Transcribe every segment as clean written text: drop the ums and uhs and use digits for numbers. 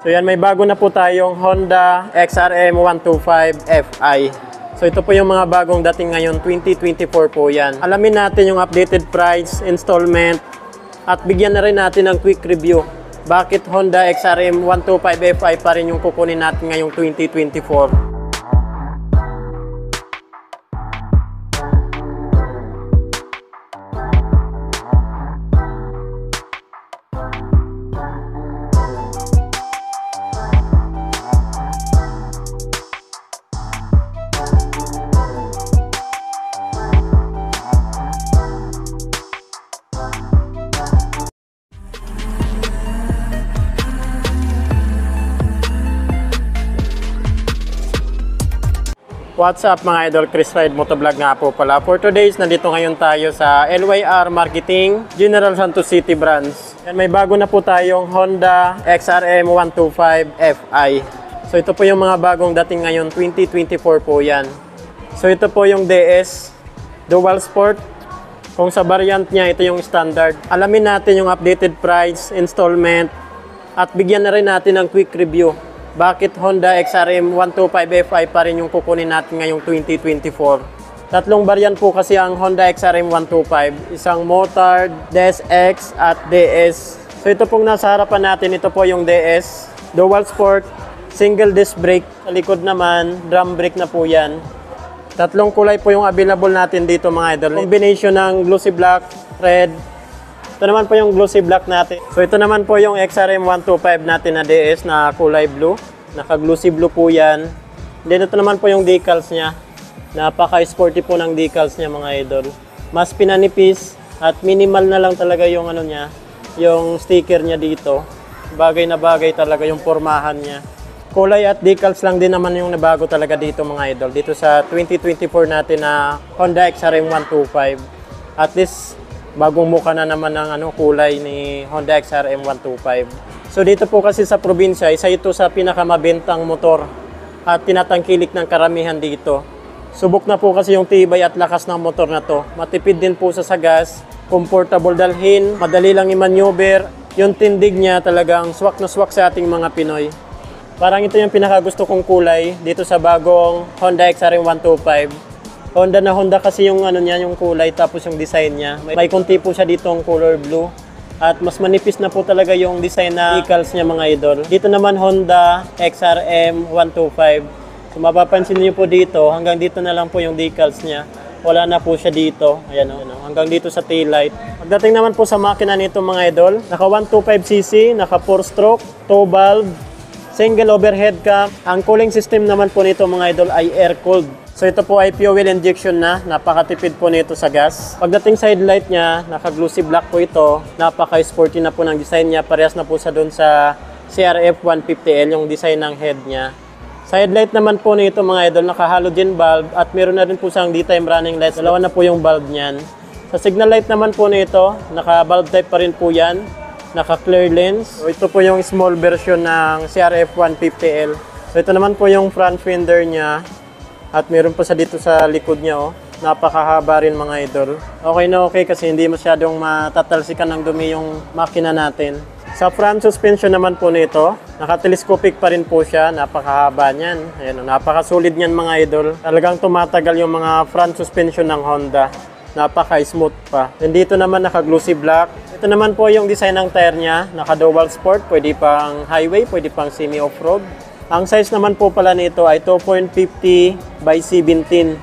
So yan, may bago na po tayong Honda XRM 125 Fi. So ito po yung mga bagong dating ngayon, 2024 po yan. Alamin natin yung updated price, installment, at bigyan na rin natin ng quick review. Bakit Honda XRM 125 Fi pa rin yung kukunin natin ngayong 2024? What's up mga idol, Chris Ride Motovlog nga po pala. For today's, nandito ngayon tayo sa LYR Marketing, General Santos City Branch. And may bago na po tayong Honda XRM 125 Fi. So ito po yung mga bagong dating ngayon, 2024 po yan. So ito po yung DS Dual Sport. Kung sa variant niya, ito yung standard. Alamin natin yung updated price, installment, at bigyan na rin natin ng quick review. Bakit Honda XRM 125 Fi pa rin yung kukunin natin ngayong 2024? Tatlong variant po kasi ang Honda XRM 125. Isang Motard, DS-X at DS. So ito pong nasa harapan natin, ito po yung DS. Dual Sport, single disc brake. Sa likod naman, drum brake na po yan. Tatlong kulay po yung available natin dito mga idol. Combination ng glossy black, red. Ito naman po yung glossy black natin. So ito naman po yung XRM 125 natin na DS na kulay blue. Naka-glossy blue po yan. Then ito naman po yung decals niya. Napaka-sporty po ng decals niya mga idol. Mas pinanipis at minimal na lang talaga yung ano niya, yung sticker niya dito. Bagay na bagay talaga yung pormahan niya. Kulay at decals lang din naman yung nabago talaga dito mga idol. Dito sa 2024 natin na Honda XRM 125. At least bagong mukha na naman ng kulay ni Honda XRM 125. So dito po kasi sa probinsya, isa ito sa pinakamabentang motor at tinatangkilik ng karamihan dito. Subok na po kasi yung tibay at lakas ng motor na to. Matipid din po sa gas, comfortable dalhin, madali lang i-maneuver. Yung tindig niya talagang swak na swak sa ating mga Pinoy. Parang ito yung pinakagusto kong kulay dito sa bagong Honda XRM 125. Honda na Honda kasi yung niya, yung kulay tapos yung design niya. May konti po siya dito ang color blue. At mas manipis na po talaga yung design na decals niya mga idol. Dito naman Honda XRM 125. So mapapansin niyo po dito, hanggang dito na lang po yung decals niya. Wala na po siya dito. Ayan o, hanggang dito sa tail light. Pagdating naman po sa makina nito mga idol, naka 125cc, naka 4-stroke, 2 valve, single overhead cam. Ang cooling system naman po nito mga idol ay air-cooled. So ito po ay fuel injection na, napakatipid po nito sa gas. Pagdating sa headlight niya, naka-glossy black po ito. Napaka-sporty na po ng design niya. Parehas na po sa doon sa CRF 150L, yung design ng head niya. Sa headlight naman po nito mga idol, naka-halogen bulb at meron na rin po siyang daytime running lights. Dalawa na po yung bulb niyan. Sa signal light naman po nito, naka-bulb type pa rin po yan. Naka-clear lens. So ito po yung small version ng CRF 150L. So ito naman po yung front fender niya. At meron po sa dito sa likod niya, oh. Napakahaba rin mga idol. Okay na okay kasi hindi masyadong matatalsikan ng dumi yung makina natin. Sa front suspension naman po nito, naka-telescopic pa rin po siya. Napakahaba niyan. Ayan, napakasulit niyan mga idol. Talagang tumatagal yung mga front suspension ng Honda. Napaka-smooth pa. And dito naman naka-glossy black. Ito naman po yung design ng tire niya. Naka-dual sport. Pwede pang highway, pwede pang semi-off-road. Ang size naman po pala nito ay 2.50 by 17.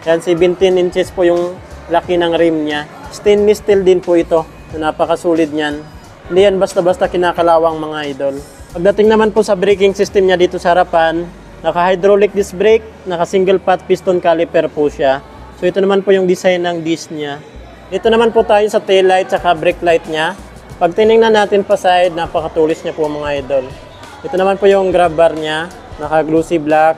Yan, 17 inches po yung laki ng rim niya. Stainless steel din po ito. Napakasulid niyan. Hindi yan basta-basta kinakalawang mga idol. Pagdating naman po sa braking system niya dito sa harapan, naka-hydraulic disc brake, naka-single pot piston caliper po siya. So ito naman po yung design ng disc niya. Dito naman po tayo sa tail light at brake light niya. Pag tinignan natin pa side, napakatulis niya po mga idol. Ito naman po yung grab bar niya, naka-glossy black.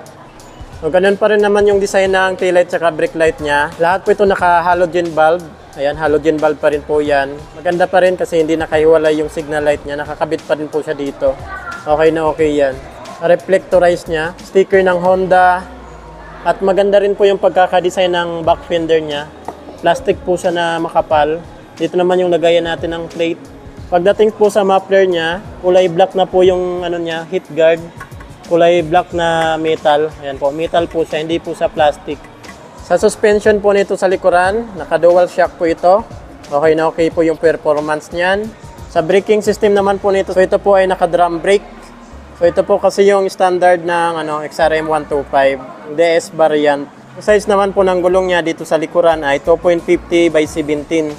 So, ganun pa rin naman yung design ng taillight at brake light niya. Lahat po ito naka-halogen bulb. Ayan, halogen bulb pa rin po yan. Maganda pa rin kasi hindi nakahiwalay yung signal light niya. Nakakabit pa rin po siya dito. Okay na okay yan. Reflectorize niya. Sticker ng Honda. At maganda rin po yung pagkakadesign ng back fender niya. Plastic po siya na makapal. Dito naman yung lagayan natin ng plate. Pagdating po sa muffler niya, kulay black na po yung ano niya, heat guard. Kulay black na metal. Ayan po, metal po siya, hindi po sa plastic. Sa suspension po nito sa likuran, naka-dual shock po ito. Okay na okay po yung performance niyan. Sa braking system naman po nito, so ito po ay naka-drum brake. So ito po kasi yung standard ng XRM 125 DS variant. Yung size naman po ng gulong niya dito sa likuran ay 2.50 by 17.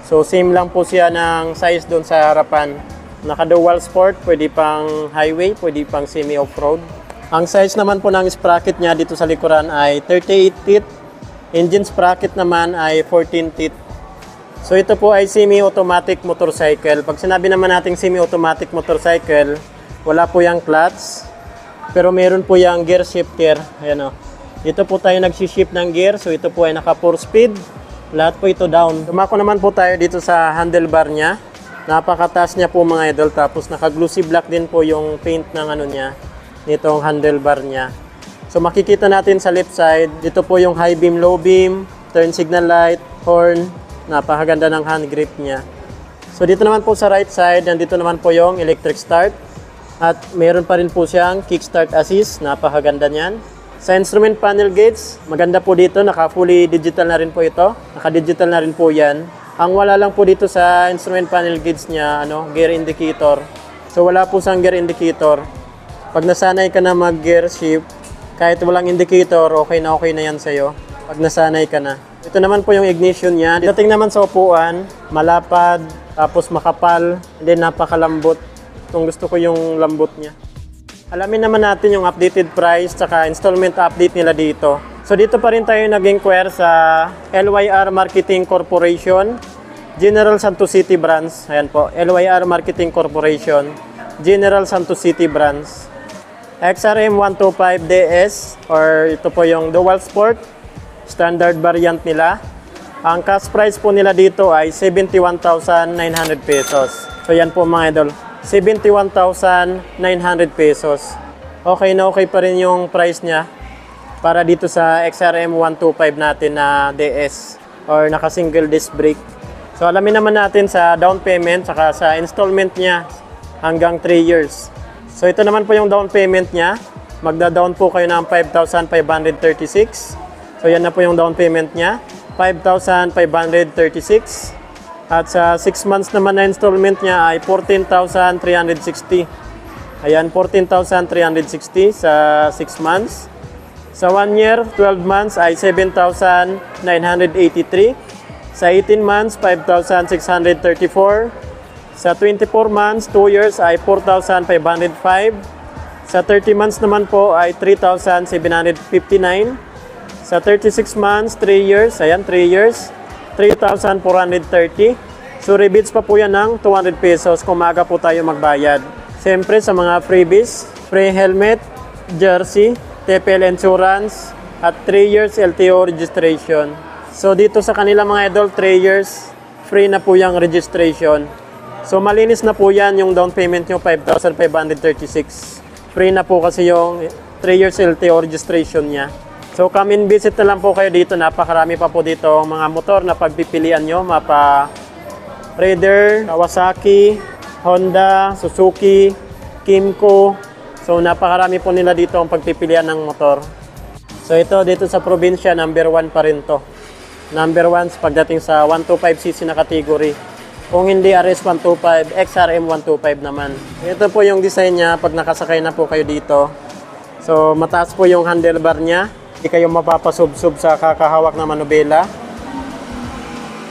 So same lang po siya ng size doon sa harapan. Naka-dual sport, pwede pang highway, pwede pang semi-off-road. Ang size naman po ng sprocket niya dito sa likuran ay 38 teeth. Engine sprocket naman ay 14 teeth. So ito po ay semi-automatic motorcycle. Pag sinabi naman natin semi-automatic motorcycle, wala po yung clutch, pero meron po yung gear shifter. Ayan o. Dito po tayo nag-shift ng gear, so ito po ay naka 4 speed. Lahat po ito down. Dumako naman po tayo dito sa handlebar niya. Napakataas niya po mga idol. Tapos naka-glossy black din po yung paint ng niya, nitong handlebar niya. So makikita natin sa left side, dito po yung high beam, low beam, turn signal light, horn. Napakaganda ng hand grip niya. So dito naman po sa right side, nandito naman po yung electric start. At meron pa rin po siyang kickstart assist. Napakaganda niyan. Sa instrument panel gates, maganda po dito, naka-fully digital na rin po ito. Naka-digital na rin po yan. Ang wala lang po dito sa instrument panel gates niya, gear indicator. So wala po siyang gear indicator. Pag nasanay ka na mag-gear shift, kahit walang indicator, okay na yan sa'yo. Pag nasanay ka na. Ito naman po yung ignition niya. Dating naman sa upuan, malapad, tapos makapal, and then napakalambot. Itong gusto ko yung lambot niya. Alamin naman natin yung updated price tsaka installment update nila dito. So dito pa rin tayo nag-inquire sa LYR Marketing Corporation, General Santos City Branch. Ayan po, LYR Marketing Corporation, General Santos City Branch. XRM 125DS, or ito po yung dual sport, standard variant nila. Ang cash price po nila dito ay 71,900 pesos. So yan po mga idol. 71,900 pesos. Okay na okay pa rin yung price niya para dito sa XRM 125 natin na DS or naka single disc brake. So alamin naman natin sa down payment saka sa installment niya hanggang 3 years. So ito naman po yung down payment niya. Magda-down po kayo ng 5,536. So yan na po yung down payment niya. 5,536. At sa 6 months naman na installment niya ay 14,360. Ayan, 14,360 sa 6 months. Sa 1 year, 12 months ay 7,983. Sa 18 months, 5,634. Sa 24 months, 2 years ay 4,505. Sa 30 months naman po ay 3,759. Sa 36 months, 3 years, ayan, 3 years, 3,430. So rebates pa po yan ng 200 pesos kung maaga po tayo magbayad. Siyempre sa mga freebies, free helmet, jersey, TPL insurance, at 3 years LTO registration. So dito sa kanila mga idol, 3 years, free na po yung registration. So malinis na po yan yung down payment nyo, 5,536. Free na po kasi yung 3 years LTO registration niya. So come and visit na lang po kayo dito. Napakarami pa po dito mga motor na pagpipilian nyo. Mapa Raider, Kawasaki, Honda, Suzuki, Kimco. So napakarami po nila dito ang pagpipilian ng motor. So ito dito sa probinsya, number 1 pa rin to. Number 1 pagdating sa 125cc na category. Kung hindi RS125, XRM 125 naman. Ito po yung design niya pag nakasakay na po kayo dito. So mataas po yung handlebar niya. Hindi kayo mapapasubsob sa kakahawak na manubela.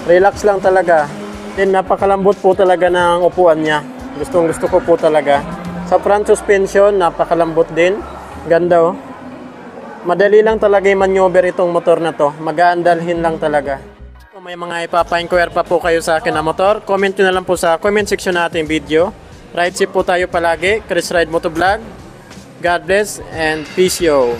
Relax lang talaga. Then napakalambot po talaga ng upuan niya. Gustong gusto ko po talaga. Sa front suspension, napakalambot din. Ganda oh. Madali lang talaga yung maneuver itong motor na to. Mag-aandalhin lang talaga. Kung may mga ipapa-inquire pa po kayo sa akin na motor, comment nyo na lang po sa comment section natin video. Ride safe po tayo palagi. Chris Ride Motovlog. God bless and peace yo.